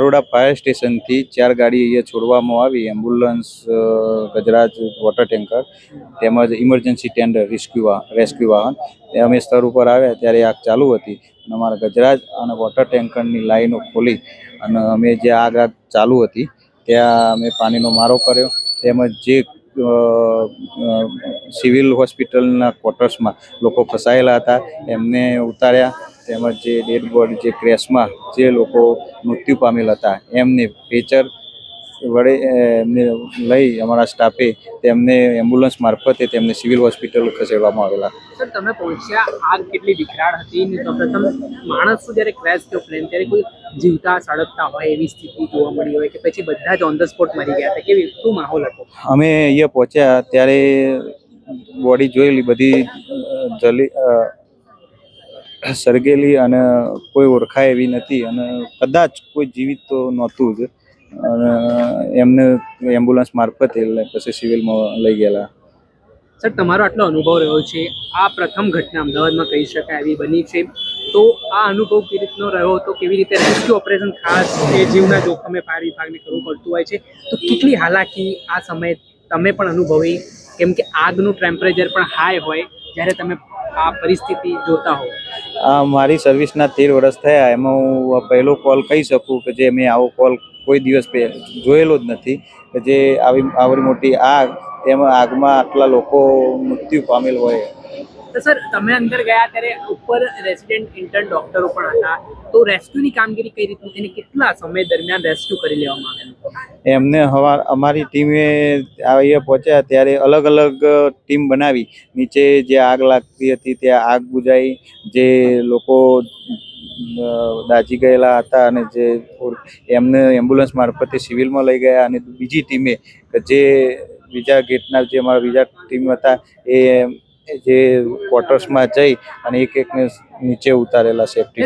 Baroda fire સ્ટેશનથી 4 ગાડી અહીંયા છોડવામાં આવી, એમ્બ્યુલન્સ, ગજરાજ વોટર ટેન્કર તેમજ ઇમરજન્સી ટેન્ડર રેસ્ક્યુ વાહન. અમે સ્થળ ઉપર આવ્યા ત્યારે આગ ચાલુ હતી અને અમારા ગજરાજ અને વોટર ટેન્કરની લાઈનો ખોલી અને અમે જે આગ ચાલુ હતી ત્યાં અમે પાણીનો મારો કર્યો. તેમજ જે સિવિલ હોસ્પિટલના ક્વોર્ટર્સમાં લોકો ફસાયેલા હતા એમને ઉતાર્યા. તેમજ જે ડેડ બોડી, જે ક્રેશમાં જે લોકો મૃત્યુ પામેલ હતા એમને પેચર વડે એમને લઈ અમારા સ્ટાફે તેમને એમ્બ્યુલન્સ મારફતે તેમને સિવિલ હોસ્પિટલ ખસેડવામાં આવેલા. સર, તમે પહોંચ્યા, આગ કેટલી વિકરાળ હતી ને પ્રથમ માણસ જ્યારે ક્રેશ થયો પ્લેન ત્યારે કોઈ જીવતા સળગતા હોય એવી સ્થિતિ જોવા મળી હોય કે પછી બધા જ ઓન ધ સ્પોટ મરી ગયા હતા, કેવી શું માહોલ હતો? અમે અહીંયા પહોંચ્યા ત્યારે બોડી જોયેલી, બધી સળગેલી અને કોઈ ઓળખાય એવી નથી અને કદાચ કોઈ જીવિત તો નહોતું જ. અને એમને એમ્બ્યુલન્સ મારફતે પછી સિવિલમાં લઈ ગયેલા. સર, તમારો આટલો અનુભવ રહ્યો છે, આ પ્રથમ ઘટના અમદાવાદમાં કહી શકાય એવી બની છે, તો આ અનુભવ કેવી રીતનો રહ્યો હતો? કેવી રીતે રેસ્ક્યુ ઓપરેશન ખાસ એ જીવના જોખમે ફાયર વિભાગને કરવું પડતું હોય છે, તો કેટલી હાલાકી આ સમયે તમે પણ અનુભવી, કેમ કે આગનું ટેમ્પરેચર પણ હાઈ હોય જ્યારે તમે આ પરિસ્થિતિ જોતા હો? આ મારી સર્વિસના 13 વર્ષ થયા, એમાં હું પહેલો કોલ કહી શકું કે જે મેં આવો કોલ કોઈ દિવસ જોયેલો જ નથી કે જે આવડી મોટી આગ, તેમાં આગમાં આટલા લોકો મૃત્યુ પામેલ હોય. તો સર, તમે અંદર ગયા ત્યારે ઉપર રેસિડેન્ટ ઇન્ટર્ન ડોક્ટરો પણ હતા, તો રેસ્ક્યુની કામગીરી કઈ રીતની થઈને કેટલા સમય દરમિયાન રેસ્ક્યુ કરી લેવામાં આવેલું? એમને અમારી ટીમે અહીંયા પહોંચ્યા ત્યારે અલગ અલગ ટીમ બનાવી, નીચે જે આગ લાગતી હતી ત્યાં આગ બુઝાઈ, જે લોકો દાઝી ગયેલા હતા અને જે એમને એમ્બ્યુલન્સ મારફતે સિવિલમાં લઈ ગયા. અને બીજી ટીમે જે બીજા ગેટના જે અમારા બીજા ટીમ હતા એ જે ક્વોર્ટર્સમાં જઈ અને એક એકને નીચે ઉતારેલા સેફટી.